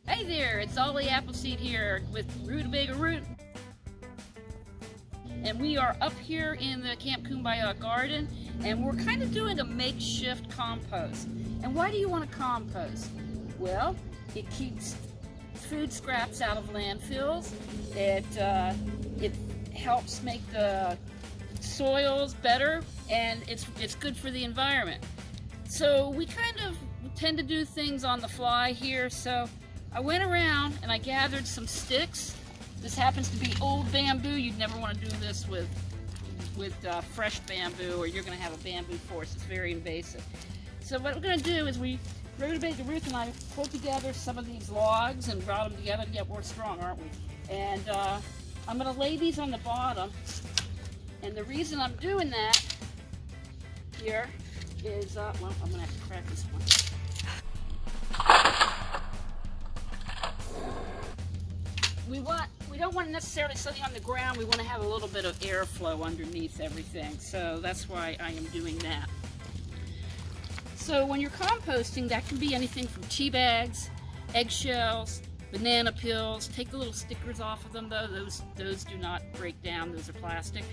Hey there, it's Ollie Appleseed here with Rutabaga Root. And we are up here in the Camp Kum-Ba-Yah garden, and we're kind of doing a makeshift compost. And why do you want to compost? Well, it keeps food scraps out of landfills. It helps make the soils better, and it's good for the environment. So we kind of tend to do things on the fly here, so I went around and I gathered some sticks. This happens to be old bamboo. You'd never want to do this with fresh bamboo, or you're going to have a bamboo forest. It's very invasive. So what we're going to do is Rutabaga Ruth and I pulled together some of these logs and brought them together to get more strong, aren't we? And I'm going to lay these on the bottom. And the reason I'm doing that here is, well, I'm going to have to crack this one. We don't want it necessarily sitting on the ground. We want to have a little bit of airflow underneath everything. So that's why I am doing that. So when you're composting, that can be anything from tea bags, eggshells, banana peels. Take the little stickers off of them though. Those do not break down. Those are plastic.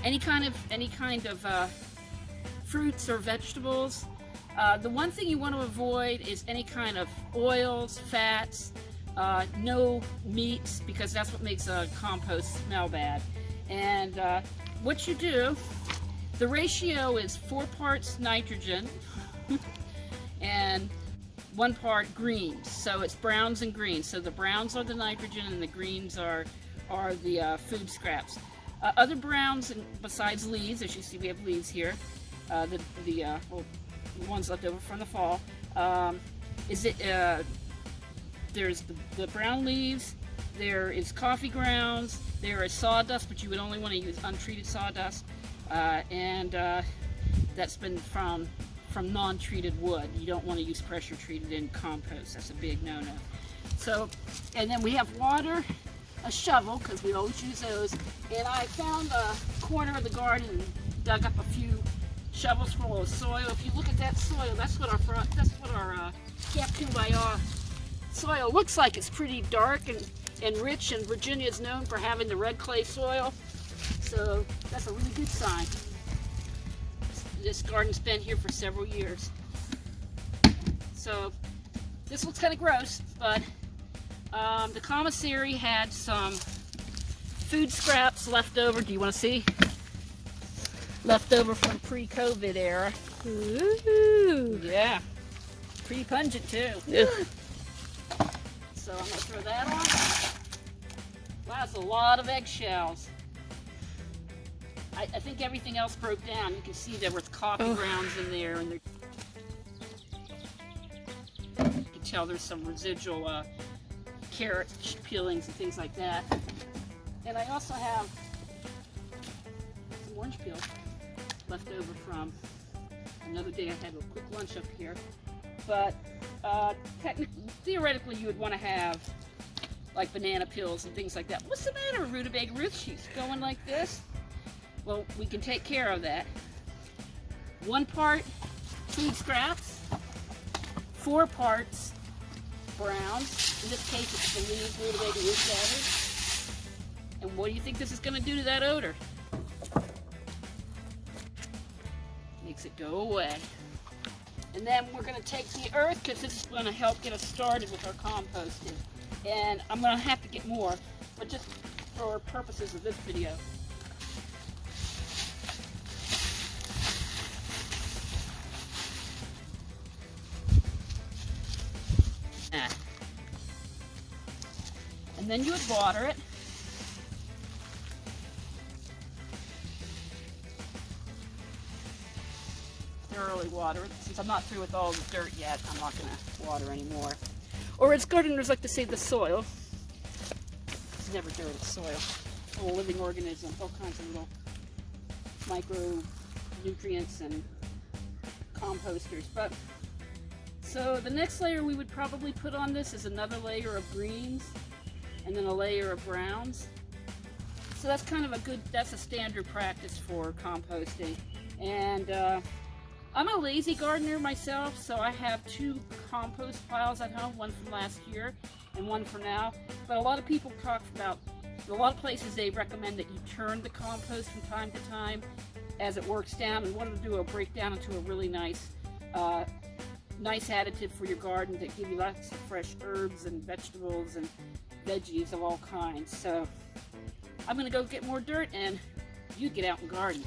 Any kind of fruits or vegetables. The one thing you want to avoid is any kind of oils, fats, no meats, because that's what makes a compost smell bad. And what you do, the ratio is 4 parts nitrogen and 1 part greens. So it's browns and greens. So the browns are the nitrogen and the greens are the food scraps. Other browns, besides leaves, as you see we have leaves here, the ones left over from the fall, there's the brown leaves, there is coffee grounds, there is sawdust, but you would only want to use untreated sawdust, and that's been from non-treated wood. You don't want to use pressure treated in compost. That's a big no-no. So, and then we have water, a shovel, because we always use those, and I found a corner of the garden and dug up a few shovels full of soil. If you look at that soil, that's what our Camp Kum-Ba-Yah soil looks like. It's pretty dark and rich, and Virginia is known for having the red clay soil, so that's a really good sign. This garden's been here for several years. So this looks kind of gross, but the commissary had some food scraps left over. Do you want to see? Left over from pre-COVID era. Ooh. Yeah. Pretty pungent too. Ugh. So I'm going to throw that on. Wow, that's a lot of eggshells. I think everything else broke down. You can see there was coffee grounds in there, and you can tell there's some residual carrot peelings and things like that. And I also have some orange peels left over from another day I had a quick lunch up here. But theoretically, you would want to have like banana peels and things like that. What's the matter, Rutabaga Ruth? She's going like this. Well, we can take care of that. 1 part food scraps, 4 parts browns. In this case, it's the leaves Rutabaga Ruth gathered. And what do you think this is going to do to that odor? Makes it go away. And then we're going to take the earth, because this is going to help get us started with our composting. And I'm going to have to get more, but just for purposes of this video. And then you would water it. Thoroughly water it. Since I'm not through with all the dirt yet, I'm not going to water anymore. Or as gardeners like to say, the soil. It's never dirty soil. A living organism, all kinds of little micronutrients and composters. But so the next layer we would probably put on this is another layer of greens, and then a layer of browns. So that's kind of that's a standard practice for composting. And I'm a lazy gardener myself, so I have 2 compost piles at home, one from last year and one for now. But a lot of people talk about, a lot of places they recommend that you turn the compost from time to time as it works down, and what it'll do, it'll break down into a really nice additive for your garden that give you lots of fresh herbs and vegetables and veggies of all kinds. So I'm gonna go get more dirt and you get out and garden.